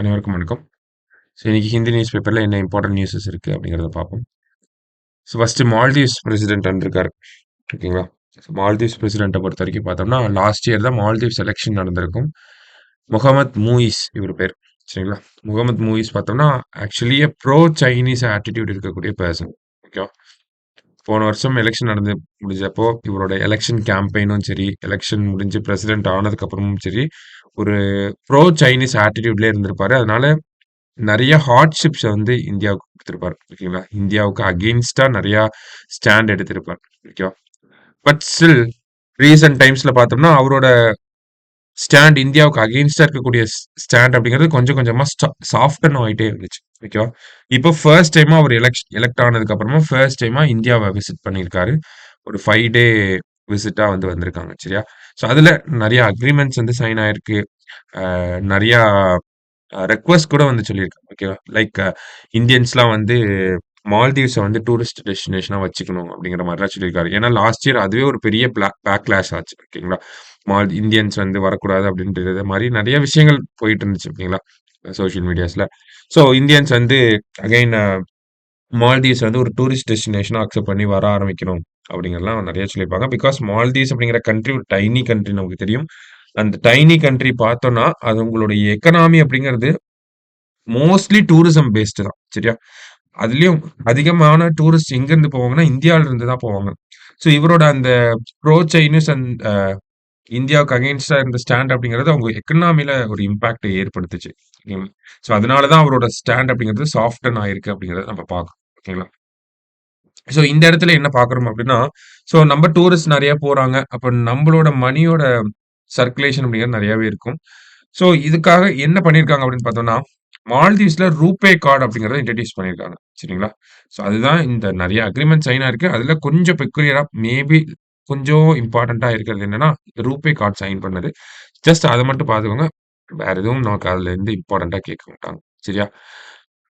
அனைவருக்கும் வணக்கம். ஸோ இன்னைக்கு ஹிந்தி நியூஸ் பேப்பர்ல என்ன இம்பார்ட்டன்ட் நியூஸஸ் இருக்கு அப்படிங்கிறத பார்ப்போம். ஸோ ஃபர்ஸ்ட் மால்தீவ்ஸ் பிரசிடென்ட் வந்திருக்காரு. ஓகேங்களா? மால்தீவ்ஸ் பிரசிடென்ட்டை பொறுத்த வரைக்கும் பார்த்தோம்னா லாஸ்ட் இயர் தான் மால்தீவ்ஸ் எலெக்ஷன் நடந்திருக்கும். முகமது மூயிஸ் இவர் பேர். சரிங்களா? முகமது மூயிஸ் பார்த்தோம்னா ஆக்சுவலி ப்ரோ சைனீஸ் ஆட்டிடியூட் இருக்கக்கூடிய பர்சன். ஓகேவா? போன வருஷம் எலெக்ஷன் நடந்து முடிஞ்சப்போ இவரோட எலெக்ஷன் கேம்பெயினும் சரி, எலெக்ஷன் முடிஞ்சு பிரசிடென்ட் ஆனதுக்கு அப்புறமும் சரி, ஒரு ப்ரோ சைனீஸ் ஆட்டிடியூட்லேயே இருந்திருப்பாரு. அதனால நெறைய ஹார்ட்ஷிப்ஸ வந்து இந்தியாவுக்கு குடுத்திருப்பார். ஓகேங்களா? இந்தியாவுக்கு அகெயின்ஸ்டா நெறையா ஸ்டாண்ட் எடுத்திருப்பார். ஓகேவா? பட் ஸ்டில் ரீசென்ட் டைம்ஸ்ல பார்த்தோம்னா, அவரோட ஸ்டாண்ட் இந்தியாவுக்கு அகெயின்ஸ்டா இருக்கக்கூடிய ஸ்டாண்ட் அப்படிங்கிறது கொஞ்சம் கொஞ்சமா சாஃப்டன் ஆயிட்டே இருந்துச்சு. ஓகேவா? இப்போ ஃபர்ஸ்ட் டைமா அவர் எலெக்ட் ஆனதுக்கு அப்புறமா ஃபர்ஸ்ட் டைமா இந்தியாவ விசிட் பண்ணியிருக்காரு. ஒரு 5 டே விசிட்டா வந்து வந்திருக்காங்க. சரியா? ஸோ அதுல நெறைய அக்ரீமெண்ட்ஸ் வந்து சைன் ஆயிருக்கு. நெறையா ரெக்வெஸ்ட் கூட வந்து சொல்லியிருக்காங்க. ஓகேவா? லைக் இந்தியன்ஸ்லாம் வந்து மால்தீவ்ஸ வந்து டூரிஸ்ட் டெஸ்டினேஷனா வச்சுக்கணும் அப்படிங்கிற மாரிலாம் சொல்லியிருக்காரு. ஏன்னா லாஸ்ட் இயர் அதுவே ஒரு பெரிய பேக்லாஷ் ஆச்சு. ஓகேங்களா? இந்தியன்ஸ் வந்து வரக்கூடாது அப்படின்றது மாரி நெறைய விஷயங்கள் போயிட்டு இருந்துச்சு. ஓகேங்களா? சோசியல் மீடியாஸ்ல. ஸோ இந்தியன்ஸ் வந்து அகைன் மால்தீவ்ஸ் வந்து ஒரு டூரிஸ்ட் டெஸ்டினேஷனா அக்செப்ட் பண்ணி வர ஆரம்பிக்கணும் அப்படிங்கிறதெல்லாம் நெறைய சொல்லியிருப்பாங்க. பிகாஸ் மால்தீவ்ஸ் அப்படிங்கிற கண்ட்ரி ஒரு டைனி கண்ட்ரி நமக்கு தெரியும். அந்த டைனி கண்ட்ரி பார்த்தோம்னா, அது உங்களுடைய எக்கனாமி அப்படிங்கிறது மோஸ்ட்லி டூரிசம் பேஸ்டு தான். சரியா? அதுலயும் அதிகமான டூரிஸ்ட் எங்கேருந்து போவாங்கன்னா, இந்தியால இருந்து தான் போவாங்க. ஸோ இவரோட அந்த ப்ரோ சைனீஸ் அண்ட் இந்தியாவுக்கு அகைன்ஸ்டா இருந்த ஸ்டாண்ட் அப்படிங்கிறது அவங்க எக்கனாமில ஒரு இம்பாக்ட் ஏற்படுத்துச்சு. ஓகேங்களா? ஸோ அதனால தான் அவரோட ஸ்டாண்ட் அப்படிங்கிறது சாஃப்டன் ஆயிருக்கு அப்படிங்கிறத நம்ம பார்க்கணும். ஓகேங்களா? ஸோ இந்த இடத்துல என்ன பார்க்குறோம் அப்படின்னா, ஸோ நம்ம டூரிஸ்ட் நெறைய போறாங்க. அப்ப நம்மளோட மனியோட சர்க்குலேஷன் அப்படிங்கிறது நெறையாவே இருக்கும். ஸோ இதுக்காக என்ன பண்ணியிருக்காங்க அப்படின்னு பார்த்தோம்னா, மால்தீவ்ஸ்ல ரூபே கார்ட் அப்படிங்கிறத இன்ட்ரோடியூஸ் பண்ணியிருக்காங்க. சரிங்களா? ஸோ அதுதான் இந்த நெறைய அக்ரீமெண்ட் சைன் ஆயிருக்கு. அதுல கொஞ்சம் பெக்குலியரா மேபி கொஞ்சம் இம்பார்ட்டன்ட்டா இருக்கிறது என்னன்னா, ரூபே கார்ட் சைன் பண்ணது. ஜஸ்ட் அத மட்டும் பார்த்துக்கோங்க. வேற எதுவும் நமக்கு அதுல இருந்து இம்பார்ட்டன்ட்டா கேட்க மாட்டாங்க. சரியா?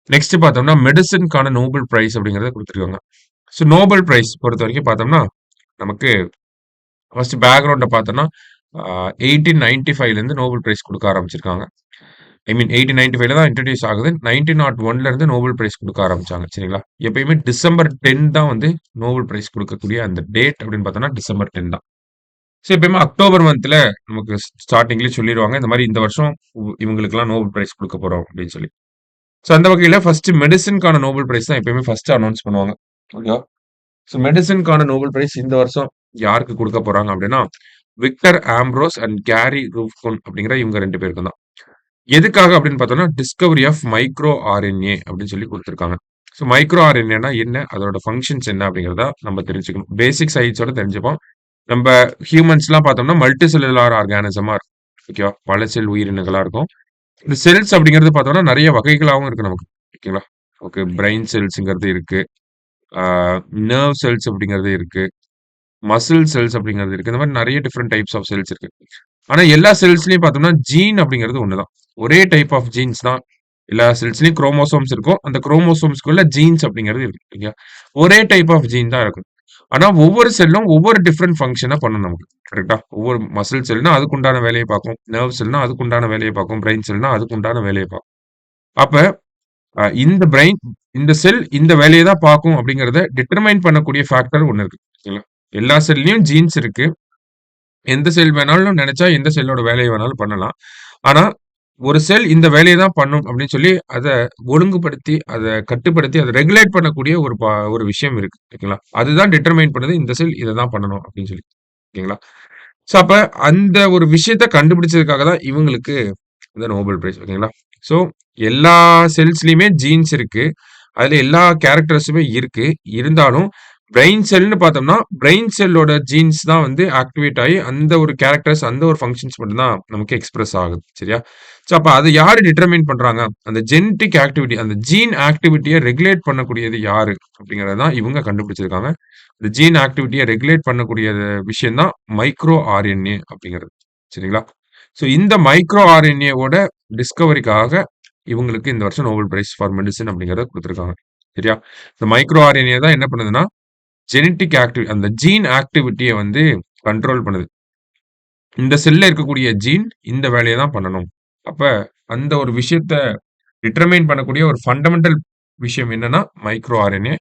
நெக்ஸ்ட் பார்த்தோம்னா, மெடிசின்க்கான நோபல் பிரைஸ் அப்படிங்கிறத குடுத்துருக்காங்க. ஸோ நோபல் பிரைஸ் பொறுத்தவரைக்கும் பார்த்தோம்னா, நமக்கு ஃபர்ஸ்ட் பேக்கிரவுண்ட பார்த்தோம்னா, 1895லேருந்து நோபல் பிரைஸ் குடுக்க ஆரம்பிச்சிருக்காங்க. ஐ மீன் 1895ல தான் இன்ட்ரோடியூஸ் ஆகுது. 1901ல இருந்து நோபல் பிரைஸ் குடுக்க ஆரம்பிச்சாங்க. சரிங்களா? எப்பயுமே டிசம்பர் 10 தான் வந்து நோபல் பிரைஸ் குடுக்கக்கூடிய அந்த டேட் அப்படின்னு பார்த்தோம்னா, டிசம்பர் 10 தான். ஸோ எப்பயுமே அக்டோபர் மந்த்ல நமக்கு ஸ்டார்ட்டிங்லயே சொல்லிருவாங்க. இந்த மாரி இந்த வருஷம் இவங்களுக்கெல்லாம் நோபல் பிரைஸ் குடுக்க போறோம் அப்படின்னு சொல்லி. ஸோ அந்த வகையில ஃபர்ஸ்ட் மெடிசின்க்கான நோபல் பிரைஸ் தான் எப்பயுமே ஃபர்ஸ்ட் அனவுன்ஸ் பண்ணுவாங்க. ஓகேவா? ஸோ மெடிசின்க்கான நோபல் பிரைஸ் இந்த வருஷம் யாருக்கு குடுக்க போறாங்க அப்படின்னா, விக்டர் ஆம்ப்ரோஸ் அண்ட் கேரி ரூஃப்குன் அப்படிங்கிற இவங்க 2 பேருக்கும் தான். எதுக்காக அப்படின்னு பார்த்தோம்னா, டிஸ்கவரி ஆஃப் மைக்ரோ ஆர்என்ஏ அப்படின்னு சொல்லி குடுத்துருக்காங்க. ஸோ மைக்ரோ ஆர்என்ஏன்னா என்ன? அதோட ஃபங்ஷன்ஸ் என்ன? அப்படிங்கிறத நம்ம தெரிஞ்சுக்கணும். பேசிக் சயின்ஸோட தெரிஞ்சுப்போம். நம்ப ஹியூமன்ஸ்லாம் பார்த்தோம்னா, மல்டி செல்லுலார் ஆர்கானிசமா இருக்கும். ஓகேவா? பல செல் உயிரினங்களா இருக்கும். இந்த செல்ஸ் அப்படிங்கிறது பார்த்தோம்னா, நெறைய வகைகளாவும் இருக்கு நமக்கு. ஓகேங்களா? ஓகே. பிரெயின் செல்ஸ்ங்கிறது இருக்கு. ஆ நர்வ் செல்ஸ் அப்படிங்கிறது இருக்கு. மசில் செல்ஸ் அப்படிங்கிறது இருக்கு. இந்த மாரி நெறைய டிஃபரெண்ட் டைப்ஸ் ஆஃப் செல்ஸ் இருக்கு. ஆனா எல்லா செல்ஸ்லயும் பார்த்தோம்னா, ஜீன் அப்படிங்கிறது ஒண்ணுதான். ஒரே டைப் ஆஃப் ஜீன்ஸ் தான் எல்லா செல்ஸ்லயும் குரோமோசோம்ஸ் இருக்கும். அந்த குரோமோசோம்ஸ்க்குள்ள ஜீன்ஸ் அப்படிங்கிறது இருக்கு. இல்லையா? ஒரே டைப் ஆஃப் ஜீன் தான் இருக்கும். ஆனா ஒவ்வொரு செல்லும் ஒவ்வொரு டிஃபரெண்ட் ஃபங்ஷன பண்ணும் நமக்கு. கரெக்ட்டா? ஒவ்வொரு மசில் செல்னா அதுக்கு உண்டான வேலைய பார்க்கும். நர்வ் செல்னா அதுக்கு உண்டான வேலைய பார்க்கும். பிரெயின் செல்னா அதுக்கு உண்டான வேலைய பார்க்கும். அப்ப இந்த பிரெயின் இந்த செல் இந்த வேலைய தான் பார்க்கும் அப்படிங்கிறத டிட்டர்மைன் பண்ணக்கூடிய ஃபேக்டர் ஒண்ணு இருக்கு. சரிங்களா? எல்லா செல்லயும் ஜீன்ஸ் இருக்கு. எந்த செல் வேணாலும் நெனச்சா எந்த செல்லோட வேலைய வேணாலும் பண்ணலாம். ஆனா, ஒரு செல் இந்த வேலைய தான் பண்ணும் அப்படின்னு சொல்லி அத ஒழுங்குபடுத்தி, அத கட்டுப்படுத்தி, அத ரெகுலேட் பண்ணக்கூடிய ஒரு விஷயம் இருக்கு. ஓகேங்களா? அதுதான் டிட்டர்மைன் பண்ணுது. இந்த செல் இத தான் பண்ணணும் அப்படின்னு சொல்லி. ஓகேங்களா? ஸோ, அப்ப அந்த ஒரு விஷயத்த கண்டுபிடிச்சதுக்காக தான் இவங்களுக்கு இந்த நோபல் பிரைஸ். ஓகேங்களா? ஸோ, எல்லா செல்ஸ்லயுமே ஜீன்ஸ் இருக்கு. அதுல எல்லா கேரக்டர்ஸுமே இருக்கு. இருந்தாலும் பிரெயின் செல்ன்னு பார்த்தோம்னா, பிரெயின் செல்லோட ஜீன்ஸ் தான் வந்து ஆக்டிவேட் ஆயி, அந்த ஒரு கேரக்டர்ஸ், அந்த ஒரு ஃபங்ஷன்ஸ் மட்டும் தான் நமக்கு எக்ஸ்பிரஸ் ஆகுது. சரியா? ஸோ, அப்ப அத யாரு டிட்டர்மைன் பண்றாங்க? அந்த ஜெனடிக் ஆக்டிவிட்டி, அந்த ஜீன் ஆக்டிவிட்டிய ரெகுலேட் பண்ணக்கூடியது யாரு? அப்படிங்கிறத தான் இவங்க கண்டுபிடிச்சிருக்காங்க. இந்த ஜீன் ஆக்டிவிட்டிய ரெகுலேட் பண்ணக்கூடிய விஷயம் தான் மைக்ரோ ஆர்என்ஏ அப்படிங்கிறது. சரிங்களா? ஸோ, இந்த மைக்ரோ ஆர்என்ஏவோட டிஸ்கவரிக்காக இவங்களுக்கு இந்த வருஷம் நோபல் பிரைஸ் ஃபார் மெடிசின் அப்படிங்கிறத குடுத்துருக்காங்க. சரியா? இந்த மைக்ரோ ஆர்என்ஏ தான் என்ன பண்ணுதுன்னா, ஜெனடிக் அந்த ஜீன் ஆக்டிவிட்டிய வந்து கண்ட்ரோல் பண்ணுது. இந்த செல்ல இருக்கக்கூடிய ஜீன் இந்த வேலைய தான் பண்ணணும். அப்ப அந்த ஒரு விஷயத்த டிட்டர்மைன் பண்ணக்கூடிய ஒரு ஃபண்டமெண்டல் விஷயம் என்னன்னா மைக்ரோ ஆர்என்ஏ.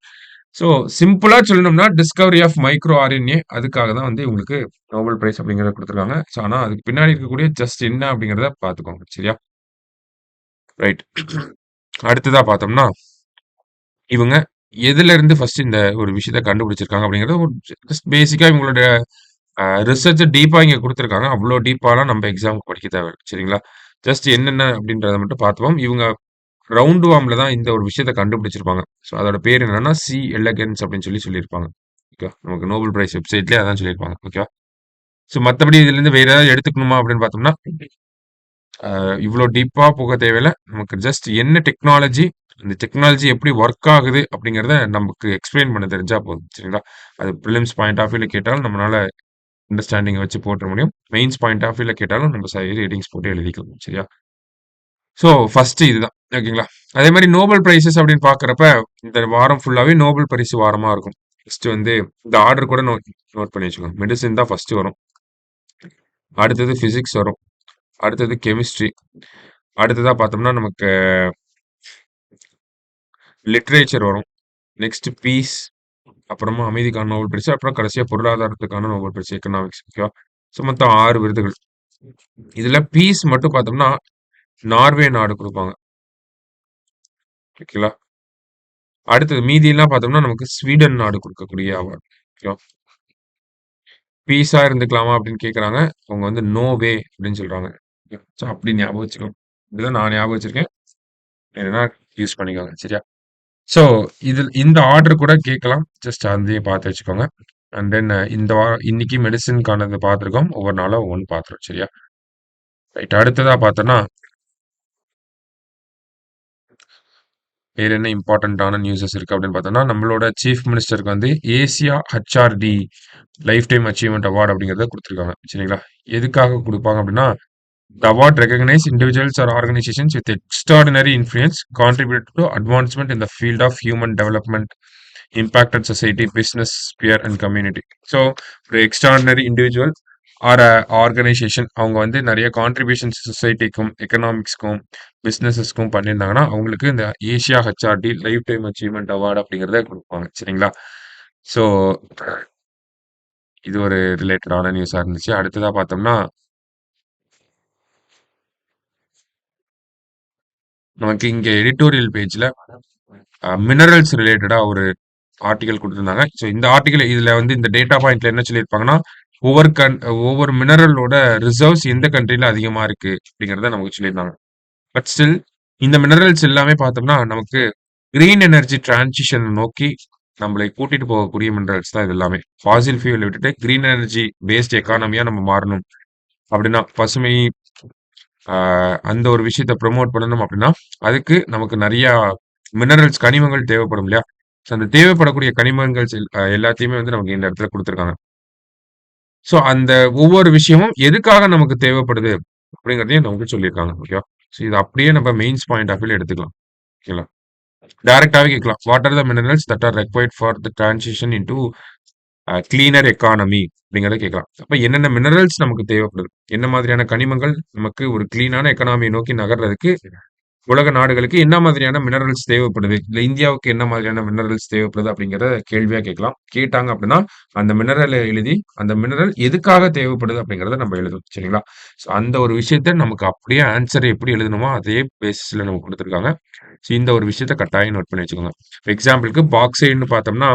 ஸோ சிம்பிளா சொல்லணும்னா டிஸ்கவரி ஆஃப் மைக்ரோ ஆர்என்ஏ அதுக்காக தான் வந்து இவங்களுக்கு நோபல் பிரைஸ் அப்படிங்கிறத குடுத்துருக்காங்க. ஸோ ஆனா அதுக்கு பின்னாடி இருக்கக்கூடிய ஜஸ்ட் என்ன அப்படிங்கிறத பார்த்துக்கோங்க. சரியா? ரைட். அடுத்ததா பார்த்தோம்னா, இவங்க எதுலருந்து ஃபர்ஸ்ட் இந்த ஒரு விஷயத்த கண்டுபிடிச்சிருக்காங்க அப்படிங்கிறது ஒரு ஜஸ்ட் பேசிக்கா இவங்களோட ரிசர்ச்ச டீப்பா இங்க குடுத்துருக்காங்க. அவ்ளோ டீப்பாலாம் நம்ம எக்ஸாம்க்கு படிக்க தேவையில்ல. சரிங்களா? ஜஸ்ட் என்னென்ன அப்படின்றத மட்டும் பார்த்துப்போம். இவங்க ரவுண்ட் வார்ம்ல தான் இந்த ஒரு விஷயத்த கண்டுபிடிச்சிருப்பாங்க. ஸோ அதோட பேர் என்னன்னா, சி எலகன்ஸ் அப்படின்னு சொல்லியிருப்பாங்க. ஓகேவா? நமக்கு நோபல் பிரைஸ் வெப்சைட்லயே அதான் சொல்லியிருப்பாங்க. ஓகேவா? ஸோ மத்தபடி இதுலருந்து வேற ஏதாவது எடுத்துக்கணுமா அப்படின்னு பார்த்தோம்னா, இவ்ளோ டீப்பா போக தேவையில்ல. நமக்கு ஜஸ்ட் என்ன டெக்னாலஜி, அந்த டெக்னாலஜி எப்படி ஒர்க் ஆகுது அப்படிங்கிறத நமக்கு எக்ஸ்பிளைன் பண்ண தெரிஞ்சா போதும். சரிங்களா? அது பிரிலிம்ஸ் பாயிண்ட் ஆஃப் வியூல கேட்டாலும் நம்மளால அண்டர்ஸ்டாண்டிங் வச்சு போட்டுற முடியும். மெயின்ஸ் பாயிண்ட் ஆஃப் வியூல கேட்டாலும் நம்ம ரீடிங்ஸ் போட்டு எழுதிக்கலாம். சரியா? ஸோ ஃபர்ஸ்ட் இதுதான். ஓகேங்களா? அதே மாரி நோபல் பிரைஸஸ் அப்படின்னு பார்க்கிறப்ப, இந்த வாரம் ஃபுல்லாவே நோபல் பரிசு வாரமா இருக்கும். ஃபர்ஸ்ட் வந்து இந்த ஆர்டர் கூட நோட் நோட் பண்ணி வச்சுக்கோங்க. மெடிசின் தான் ஃபர்ஸ்ட் வரும். அடுத்தது பிசிக்ஸ் வரும். அடுத்தது கெமிஸ்ட்ரி. அடுத்ததா பார்த்தோம்னா, நமக்கு லிட்டரேச்சர் வரும். Next peace. அப்புறமா அமைதிக்கான நோபல் பரிசு. அப்புறம் கடைசியா பொருளாதாரத்துக்கான நோபல் பரிசு எக்கனாமிக்ஸ். ஓகேவா? ஸோ மொத்தம் 6 விருதுகள். இதுல பீஸ் மட்டும் பார்த்தோம்னா, நார்வே நாடு குடுப்பாங்க. ஓகேங்களா? அடுத்தது மீதியெல்லாம் பார்த்தோம்னா, நமக்கு ஸ்வீடன் நாடு குடுக்கக்கூடிய அவார்ட். ஓகேவா? பீஸா இருந்துக்கலாமா அப்படின்னு கேட்கறாங்க. அவங்க வந்து நோ வே அப்படின்னு சொல்றாங்க. ஸோ அப்படி ஞாபகம் வச்சுக்கோங்க. இப்படிதான் நான் ஞாபகம் வச்சிருக்கேன். வேணும்னா யூஸ் பண்ணிக்கோங்க. சரியா? ஸோ இந்த ஆர்டர் கூட கேட்கலாம். ஜஸ்ட் அதையும் பார்த்து வச்சுக்கோங்க. அண்ட் தென் இந்த வாரம் இன்னைக்கு மெடிசின்க்கானது பார்த்துருக்கோம். ஒவ்வொரு நாளும் ஒவ்வொன்னு பார்த்துருவோம். சரியா? ரைட். அடுத்ததா பார்த்தோம்னா, வேற என்ன இம்பார்ட்டன்ட்டான நியூஸஸ் இருக்கு அப்படின்னு பார்த்தோம்னா, நம்மளோட சீஃப் மினிஸ்டருக்கு வந்து Asia HRD life time achievement award அப்படிங்கிறத குடுத்துருக்காங்க. சரிங்களா? எதுக்காக குடுப்பாங்க அப்படின்னா, the award recognize individuals or organizations with extraordinary influence contributed to advancement in the field of human development, impacted society, business, sphere and community. So, ஒரு extraordinary individual R organisation அவங்க வந்து நிறைய கான்ட்ரிபியூஷன்ஸ் சொசைட்டிக்கும் எக்கனாமிக்ஸ்க்கும் பிஸ்னஸஸ்க்கும் பண்ணியிருந்தாங்கன்னா அவங்களுக்கு இந்த Asia HRD life time achievement award அப்படிங்கிறத கொடுப்பாங்க. சரிங்களா? ஸோ இது ஒரு ரிலேட்டடான நியூஸா இருந்துச்சு. அடுத்ததா பார்த்தோம்னா, நமக்கு இங்க எடிட்டோரியல் பேஜ்ல மினரல்ஸ் ரிலேட்டடா ஒரு ஆர்டிகல் குடுத்திருந்தாங்க. ஸோ இந்த ஆர்டிகல் இதுல வந்து இந்த டேட்டா பாயிண்ட்ல என்ன சொல்லியிருப்பாங்கன்னா, ஒவ்வொரு ஒவ்வொரு மினரலோட ரிசர்வ்ஸ் எந்த கண்ட்ரில அதிகமா இருக்கு அப்படிங்கிறத நமக்கு சொல்லியிருந்தாங்க. பட் ஸ்டில் இந்த மினரல்ஸ் எல்லாமே பார்த்தோம்னா, நமக்கு கிரீன் எனர்ஜி டிரான்சிஷன் நோக்கி நம்மளை கூட்டிட்டு போகக்கூடிய மினரல்ஸ் தான் இது எல்லாமே. ஃபாசில் ஃபியூயல விட்டுட்டு கிரீன் எனர்ஜி பேஸ்ட் எக்கானமியா நம்ம மாறணும். அப்படின்னா பசுமை அந்த ஒரு விஷயத்த ப்ரமோட் பண்ணணும் அப்படின்னா, அதுக்கு நமக்கு நெறையா மினரல்ஸ் கனிமங்கள் தேவைப்படும் இல்லையா? ஸோ அந்த தேவைப்படக்கூடிய கனிமங்கள் எல்லாத்தையுமே வந்து நமக்கு இந்த இடத்துல குடுத்துருக்காங்க. ஸோ அந்த ஒவ்வொரு விஷயமும் எதுக்காக நமக்கு தேவைப்படுது அப்படிங்கிறதையும் நமக்கு சொல்லியிருக்காங்க. ஓகேவா? ஸோ இத அப்படியே நம்ம மெயின்ஸ் பாயிண்ட் ஆஃப் வியூல எடுத்துக்கலாம். ஓகேங்களா? டைரக்ட்டாவே கேட்கலாம். What are the minerals that R required for the transition into cleaner economy அப்படிங்கிறத கேட்கலாம். அப்ப என்னென்ன மினரல்ஸ் நமக்கு தேவைப்படுது? என்ன மாதிரியான கனிமங்கள் நமக்கு ஒரு கிளீனான எக்கானமிய நோக்கி நகர்றதுக்கு உலக நாடுகளுக்கு என்ன மாதிரியான மினரல்ஸ் தேவைப்படுது? இல்ல இந்தியாவுக்கு என்ன மாதிரியான மினரல்ஸ் தேவைப்படுது? அப்படிங்கிறத கேள்வியா கேட்கலாம். கேட்டாங்க அப்படின்னா, அந்த மினரல எழுதி, அந்த மினரல் எதுக்காக தேவைப்படுது? அப்படிங்கிறத நம்ம எழுதணும். சரிங்களா? ஸோ அந்த ஒரு விஷயத்த நமக்கு அப்படியே ஆன்ஸர் எப்படி எழுதணுமோ, அதே பேசிஸ்ல நமக்கு குடுத்துருக்காங்க. ஸோ இந்த ஒரு விஷயத்த கட்டாயம் நோட் பண்ணி வச்சுக்கோங்க. எக்ஸாம்பிளுக்கு பாக்சைட்ன்னு பார்த்தோம்னா,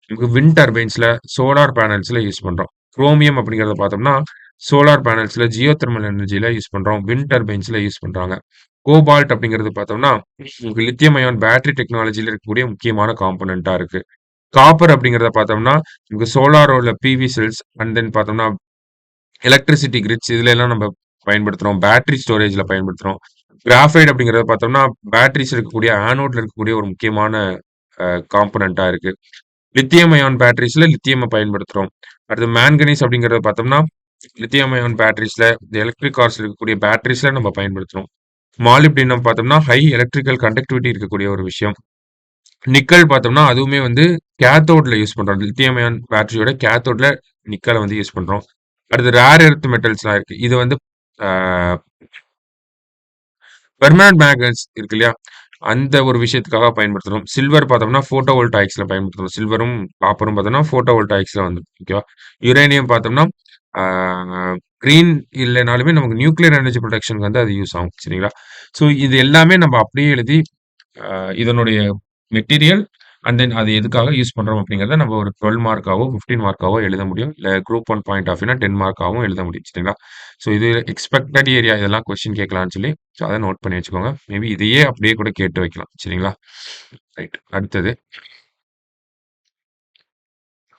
நமக்கு விண்ட் டர்பைன்ஸ்ல, சோலார் பேனல்ஸ்ல யூஸ் பண்றோம். குரோமியம் அப்படிங்கிறத பார்த்தோம்னா, சோலார் பேனல்ஸ்ல, ஜியோ தெர்மல் எனர்ஜில யூஸ் பண்றோம். விண்ட் டர்பைன்ஸ்ல யூஸ் பண்றாங்க. கோபால்ட் அப்படிங்கிறது பார்த்தோம்னா, உங்களுக்கு லித்தியம் அயான் பேட்டரி டெக்னாலஜில இருக்கக்கூடிய முக்கியமான காம்போனன்ட்டா இருக்கு. காப்பர் அப்படிங்கிறத பார்த்தோம்னா, நமக்கு சோலாரோட பிவி செல்ஸ் அண்ட் தென் பார்த்தோம்னா, எலக்ட்ரிசிட்டி கிரிட்ஸ் இதுல எல்லாம் நம்ம பயன்படுத்துறோம். பேட்டரி ஸ்டோரேஜ்ல பயன்படுத்துறோம். கிராஃபைட் அப்படிங்கிறத பார்த்தோம்னா, பேட்டரிஸ் இருக்கக்கூடிய ஆனோட்ல இருக்கக்கூடிய ஒரு முக்கியமான காம்போனன்ட்டா இருக்கு. லித்தியம் அயான் பேட்டரீஸ்ல லித்தியம பயன்படுத்துறோம். அடுத்து மேங்கனீஸ் அப்படிங்கிறத பார்த்தோம்னா, லித்தியம் அயான் பேட்டரீஸ்ல எலக்ட்ரிக் கார்ஸ்ல இருக்கக்கூடிய பேட்டரீஸ்ல நம்ம பயன்படுத்துறோம். மாலிப்டினம் பார்த்தோம்னா, ஹை எலக்ட்ரிக்கல் கண்டக்டிவிட்டி இருக்கக்கூடிய ஒரு விஷயம். நிக்கல் பார்த்தோம்னா, அதுவுமே வந்து கேத்தோட்ல யூஸ் பண்றோம். லித்தியம் அயான் பேட்டரியோட கேத்தோட்ல நிக்கல வந்து யூஸ் பண்றோம். அடுத்து ரேர் எர்த் மெட்டல்ஸ்லாம் இருக்கு. இது வந்து ஆ பெர்மனன்ட் மேக்னெட்ஸ் இருக்கு இல்லையா? அந்த ஒரு விஷயத்துக்காக பயன்படுத்துறோம். சில்வர் பார்த்தோம்னா, போட்டோவோல்டாயிக்ஸ்ல பயன்படுத்துறோம். சில்வரும், காப்பரும் பார்த்தோம்னா, போட்டோவோல்டாயிக்ஸ்ல வந்து ஓகேவா? யுரேனியம் பார்த்தோம்னா, ஆ கிரீன் இல்லனாலுமே நமக்கு நியூக்ளியர் எனர்ஜி புரொடக்ஷனுக்கு வந்து அது யூஸ் ஆகும். சரிங்களா? ஸோ இது எல்லாமே நம்ம அப்படியே எழுதி அ இதனுடைய மெட்டீரியல் அண்ட் தென் அது எதுக்காக யூஸ் பண்றோம் அப்படிங்கிறத நம்ம ஒரு 12 மார்க்காவோ, 15 மார்க்காவோ எழுத முடியும். இல்ல குரூப் 1 பாயிண்ட் ஆஃப் வியூனா 10 மார்க்காவும் எழுத முடியும். சரிங்களா? ஸோ இது எக்ஸ்பெக்டட் ஏரியா இதெல்லாம் கொஸ்டின் கேட்கலாம்னு சொல்லி ஸோ அத நோட் பண்ணி வச்சுக்கோங்க. மேபி இதையே அப்படியே கூட கேட்டு வைக்கலாம். சரிங்களா? ரைட். அடுத்தது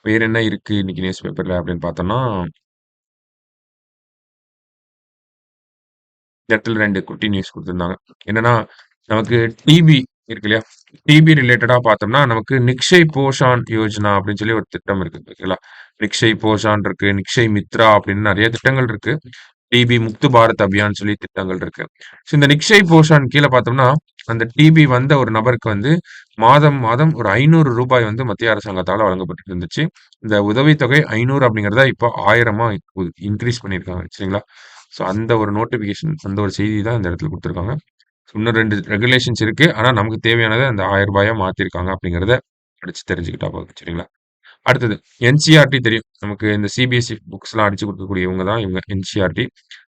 வேற என்ன இருக்கு இன்னைக்கு நியூஸ் பேப்பர்ல அப்படின்னு பார்த்தோம்னா, இந்த இடத்துல 2 குட்டி நியூஸ் குடுத்திருந்தாங்க. என்னன்னா, நமக்கு டிபி இருக்கு இல்லையா? டிபி ரிலேட்டடா பார்த்தோம்னா, நமக்கு நிக்ஷய் போஷான் யோஜனா அப்படின்னு சொல்லி ஒரு திட்டம் இருக்கு. ஓகேங்களா? நிக்ஷய் போஷான் இருக்கு, நிக்ஷய் மித்ரா அப்படின்னு நெறைய திட்டங்கள் இருக்கு. டிபி முக்து பாரத் அபியான் சொல்லி திட்டங்கள் இருக்கு. ஸோ இந்த நிக்ஷய் போஷான் கீழ பார்த்தோம்னா, அந்த டிபி வந்த ஒரு நபருக்கு வந்து மாதம், மாதம் ஒரு ரூ. 500 வந்து மத்திய அரசாங்கத்தால வழங்கப்பட்டுட்டு இருந்துச்சு. இந்த உதவித்தொகை 500 அப்படிங்கிறத இப்போ 1000 இன்கிரீஸ் பண்ணியிருக்காங்க. சரிங்களா? ஸோ அந்த ஒரு நோட்டிஃபிகேஷன், அந்த ஒரு செய்தி தான் இந்த இடத்துல குடுத்துருக்காங்க. இன்னும் 2 ரெகுலேஷன்ஸ் இருக்கு. ஆனா நமக்கு தேவையானத அந்த ரூ. 1000 மாத்திருக்காங்க அப்படிங்கிறத படிச்சு தெரிஞ்சுக்கிட்டா போதும். சரிங்களா? அடுத்தது என்சிஇஆர்டி தெரியும். நமக்கு இந்த சிபிஎஸ்இ புக்ஸ்லாம் அடிச்சு குடுக்கக்கூடியவங்க தான் இவங்க NCERT.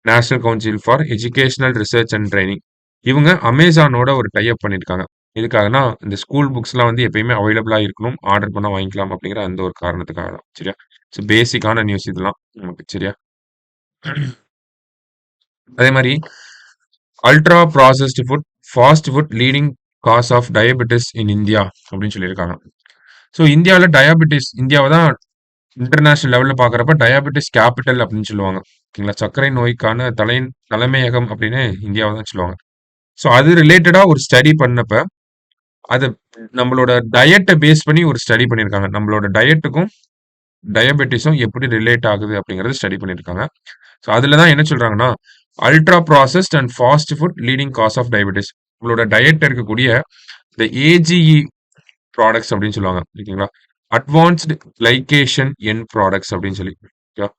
National council for educational research and training. இவங்க அமேசானோட ஒரு டை அப் பண்ணியிருக்காங்க. எதுக்காகன்னா, இந்த ஸ்கூல் புக்ஸ்லாம் வந்து எப்பயுமே அவைலபிளா இருக்கணும். ஆர்டர் பண்ணா வாங்கிக்கலாம் அப்படிங்கிற அந்த ஒரு காரணத்துக்காக தான். சரியா? ஸோ பேசிக்கான நியூஸ் இதெல்லாம் நமக்கு. சரியா? அதே மாரி ultra processed food, fast food leading cause of diabetes in India அப்படின்னு சொல்லியிருக்காங்க. ஸோ இந்தியால டயாபிட்டிஸ் இந்தியாவ தான் இன்டர்நேஷனல் லெவல்ல பார்க்குறப்ப டயாபெட்டிஸ் கேபிட்டல் அப்படின்னு சொல்லுவாங்க. ஓகேங்களா? சர்க்கரை நோய்க்கான தலைமையகம் அப்படின்னு இந்தியாவ தான் சொல்லுவாங்க. ஸோ அது ரிலேட்டடா ஒரு ஸ்டடி பண்ணப்ப, அத நம்மளோட டயட்ட பேஸ் பண்ணி ஒரு ஸ்டடி பண்ணியிருக்காங்க. நம்மளோட டயட்டுக்கும், டயபெட்டிஸும் எப்படி ரிலேட் ஆகுது அப்படிங்கிறத ஸ்டடி பண்ணியிருக்காங்க. ஸோ அதுல தான் என்ன சொல்றாங்கன்னா, ultra processed and fast food leading cause of diabetes. உங்களோட டயட்ல இருக்கக்கூடிய இந்த ஏஜிஇ ப்ராடக்ட்ஸ் அப்படின்னு சொல்லுவாங்க. ஓகேங்களா? அட்வான்ஸ்டு கிளைகேஷன் எண்ட் ப்ராடக்ட்ஸ் அப்படின்னு சொல்லி. ஓகேவா?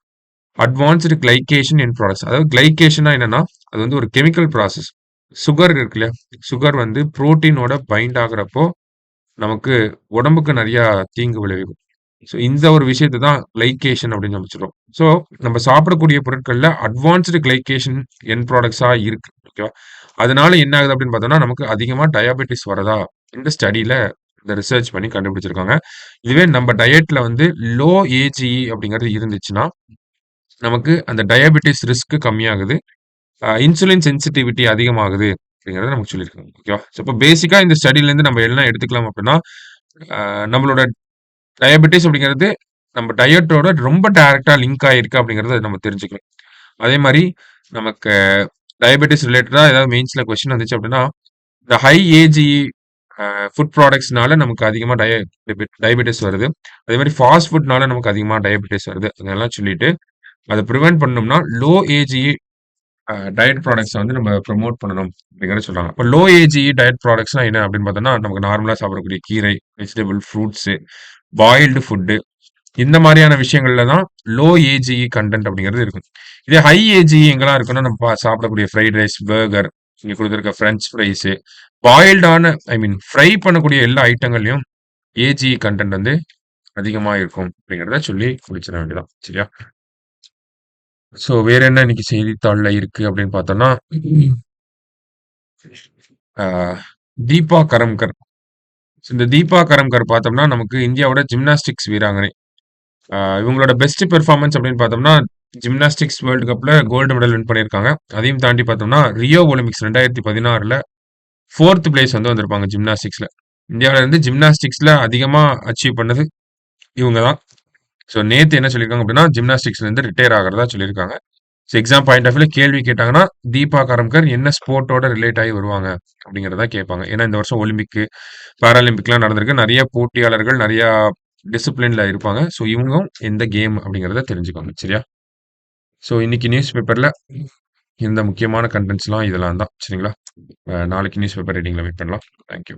Advanced glycation end products. அதாவது கிளைகேஷன்னா என்னன்னா, அது வந்து ஒரு கெமிக்கல் ப்ராசஸ். சுகர் இருக்கு இல்லையா? சுகர் வந்து புரோட்டீனோட பைண்ட் ஆகுறப்போ, நமக்கு உடம்புக்கு நெறைய தீங்கு விளைவிக்கும். ஸோ இந்த ஒரு விஷயத்த தான் கிளைகேஷன் அப்படின்னு நம்ம சொல்றோம். ஸோ நம்ம சாப்பிடக்கூடிய பொருட்கள்ல அட்வான்ஸ்டு கிளைகேஷன் எண்ட் ப்ராடக்ட்ஸா இருக்கு. ஓகேவா? அதனால என்ன ஆகுது அப்படின்னு பார்த்தோம்னா, நமக்கு அதிகமா டயாபெட்டிஸ் வரதா இந்த ஸ்டடில இந்த ரிசர்ச் பண்ணி கண்டுபிடிச்சிருக்காங்க. இதுவே நம்ம டயட்ல வந்து லோ ஏஜிஇ அப்படிங்கிறது இருந்துச்சுன்னா, நமக்கு அந்த டயாபெட்டிஸ் ரிஸ்க் கம்மியாகுது. இன்சுலின் சென்சிட்டிவிட்டி அதிகமாகுது அப்படிங்கிறத நமக்கு சொல்லியிருக்காங்க. ஓகேவா? ஸோ இப்போ பேசிக்கா இந்த ஸ்டடிலேருந்து நம்ம என்ன எடுத்துக்கலாம் அப்படின்னா, நம்மளோட டயபெட்டிஸ் அப்படிங்கிறது நம்ம டயட்டோட ரொம்ப டைரக்ட்டா லிங்க் ஆயிருக்கு அப்படிங்கிறத நம்ம தெரிஞ்சுக்கணும். அதே மாரி நமக்கு டயபெட்டிஸ் ரிலேட்டடா ஏதாவது மெயின்ஸ்ல கொஸ்டின் வந்துச்சு அப்படின்னா, இந்த ஹை ஏஜிஇ ஃபுட் ப்ராடக்ட்ஸ்னால நமக்கு அதிகமா டயபெட்டிஸ் வருது. அதே மாரி ஃபாஸ்ட் ஃபுட்னால நமக்கு அதிகமா டயபெட்டிஸ் வருது. அதெல்லாம் சொல்லிட்டு, அத பிரிவென்ட் பண்ணணும்னா, லோ ஏஜிஇ டயட் ப்ராடக்ட்ஸ வந்து நம்ம ப்ரமோட் பண்ணணும் அப்படிங்கிறத சொல்றாங்க. இப்ப லோ ஏஜிஇ டயட் ப்ராடக்ட்ஸ்னா என்ன அப்படின்னு பார்த்தோம்னா, நமக்கு நார்மலா சாப்பிடக்கூடிய கீரை, வெஜிடபிள், ஃப்ரூட்ஸு, பாயில்டு ஃபுட்டு இந்த மாரியான விஷயங்கள்ல தான் லோ ஏஜிஇ கன்டென்ட் அப்படிங்கிறது இருக்கும். இதே ஹை ஏஜிஇ எங்கெல்லாம் இருக்குன்னா, நம்ம சாப்பிடக்கூடிய ஃப்ரைட் ரைஸ், பர்கர், இங்க குடுத்திருக்க ஃபிரெஞ்ச் ஃப்ரைஸு, பாயில்டான ஐ மீன் ஃப்ரை பண்ணக்கூடிய எல்லா ஐட்டங்கள்லயும் ஏஜிஇ கன்டென்ட் வந்து அதிகமா இருக்கும் அப்படிங்கிறத சொல்லி முடிச்சிட வேண்டியதான். சரியா? ஸோ வேற என்ன இன்னைக்கு செய்தித்தாள்ல இருக்கு அப்படின்னு பார்த்தோம்னா, ஆ தீபா கரம்கர். இந்த தீபா கரம்கர் பார்த்தோம்னா, நமக்கு இந்தியாவோட ஜிம்னாஸ்டிக்ஸ் வீராங்கனை. இவங்களோட பெஸ்ட் பெர்ஃபார்மன்ஸ் அப்படின்னு பார்த்தோம்னா, ஜிம்னாஸ்டிக்ஸ் வேர்ல்டு கப்ல கோல்டு மெடல் வின் பண்ணியிருக்காங்க. அதையும் தாண்டி பார்த்தோம்னா, ரியோ ஒலிம்பிக்ஸ் 2016ல 4த் பிளேஸ் வந்து வந்திருப்பாங்க ஜிம்னாஸ்டிக்ஸ்ல. இந்தியாவுல இருந்து ஜிம்னாஸ்டிக்ஸ்ல அதிகமா அச்சீவ் பண்ணது இவங்க தான். ஸோ நேத்து என்ன சொல்லியிருக்காங்க அப்படின்னா, ஜிம்னாஸ்டிக்ஸ்ல இருந்து ரிட்டயர் ஆகுறதா சொல்லியிருக்காங்க. ஸோ எக்ஸாம் பாயிண்ட் ஆஃப் வியூல கேள்வி கேட்டாங்கன்னா, தீபா கரம்கர் என்ன ஸ்போர்ட்டோட ரிலேட் ஆகி வருவாங்க அப்படிங்கிறத கேட்பாங்க. ஏன்னா இந்த வருஷம் ஒலிம்பிக், பாராலிம்பிக்லாம் நடந்திருக்கு. நெறைய போட்டியாளர்கள், நெறைய டிசிப்ளின்ல இருப்பாங்க. ஸோ இவங்களும் எந்த கேம் அப்படிங்கிறத தெரிஞ்சுக்கோங்க. சரியா? ஸோ இன்னைக்கு நியூஸ் பேப்பர்ல இந்த முக்கியமான கன்டென்ட்ஸ்லாம் இதெல்லாம் தான். சரிங்களா? நாளைக்கு நியூஸ் பேப்பர் ரீடிங்ல மீட் பண்ணலாம். Thank you.